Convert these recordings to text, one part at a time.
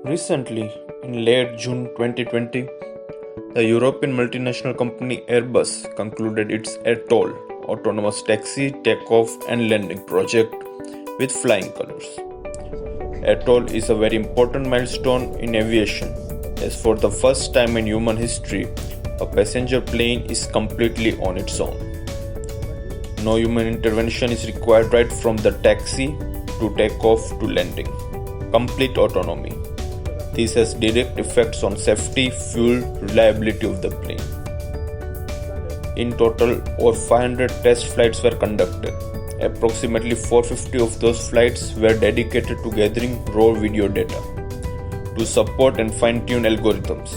Recently, in late June 2020, the European multinational company Airbus concluded its ATOL autonomous taxi takeoff and landing project with flying colors. ATOL is a very important milestone in aviation, as for the first time in human history, a passenger plane is completely on its own. No human intervention is required right from the taxi to takeoff to landing. Complete autonomy. This has direct effects on safety, fuel, reliability of the plane. In total, over 500 test flights were conducted. Approximately 450 of those flights were dedicated to gathering raw video data to support and fine-tune algorithms,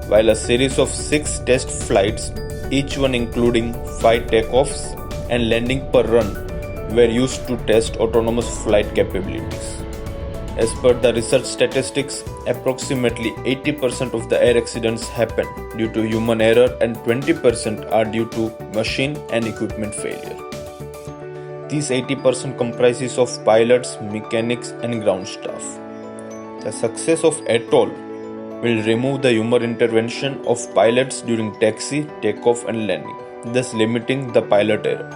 while a series of 6 test flights, each one including 5 takeoffs and landing per run, were used to test autonomous flight capabilities. As per the research statistics, approximately 80% of the air accidents happen due to human error and 20% are due to machine and equipment failure. These 80% comprises of pilots, mechanics and ground staff. The success of ATOL will remove the human intervention of pilots during taxi, takeoff and landing, thus limiting the pilot error.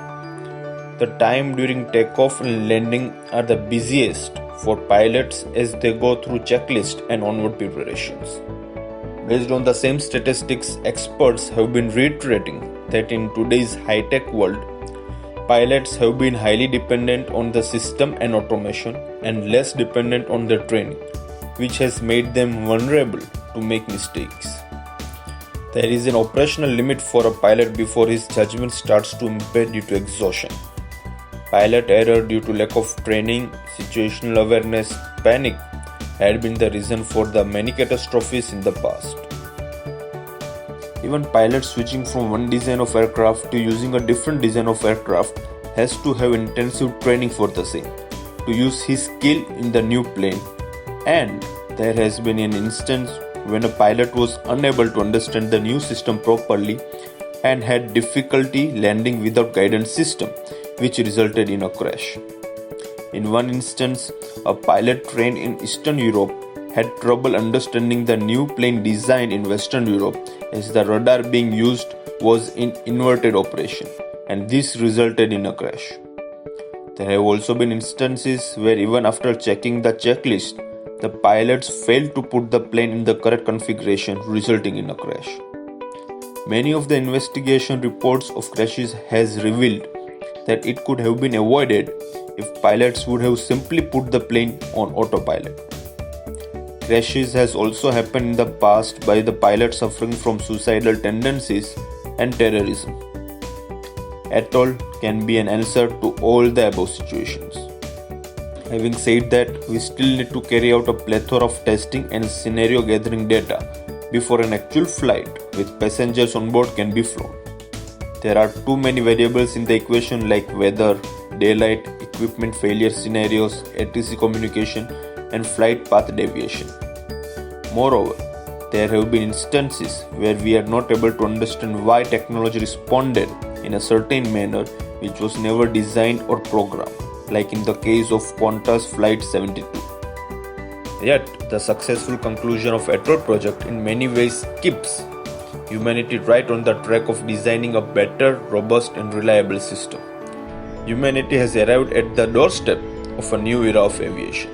The time during takeoff and landing are the busiest for pilots as they go through checklist and onward preparations. Based on the same statistics, experts have been reiterating that in today's high-tech world, pilots have been highly dependent on the system and automation and less dependent on their training, which has made them vulnerable to make mistakes. There is an operational limit for a pilot before his judgment starts to impair due to exhaustion. Pilot error due to lack of training, situational awareness, panic had been the reason for the many catastrophes in the past. Even pilots switching from one design of aircraft to using a different design of aircraft has to have intensive training for the same, to use his skill in the new plane. And there has been an instance when a pilot was unable to understand the new system properly and had difficulty landing without guidance system, which resulted in a crash. In one instance, a pilot trained in Eastern Europe had trouble understanding the new plane design in Western Europe as the radar being used was in inverted operation, and this resulted in a crash. There have also been instances where even after checking the checklist, the pilots failed to put the plane in the correct configuration, resulting in a crash. Many of the investigation reports of crashes has revealed that it could have been avoided if pilots would have simply put the plane on autopilot. Crashes has also happened in the past by the pilot suffering from suicidal tendencies and terrorism. ATOL can be an answer to all the above situations. Having said that, we still need to carry out a plethora of testing and scenario gathering data before an actual flight with passengers on board can be flown. There are too many variables in the equation like weather, daylight, equipment failure scenarios, ATC communication, and flight path deviation. Moreover, there have been instances where we are not able to understand why technology responded in a certain manner which was never designed or programmed, like in the case of Qantas Flight 72. Yet, the successful conclusion of ATOL project in many ways keeps humanity right on the track of designing a better, robust and reliable system. Humanity has arrived at the doorstep of a new era of aviation.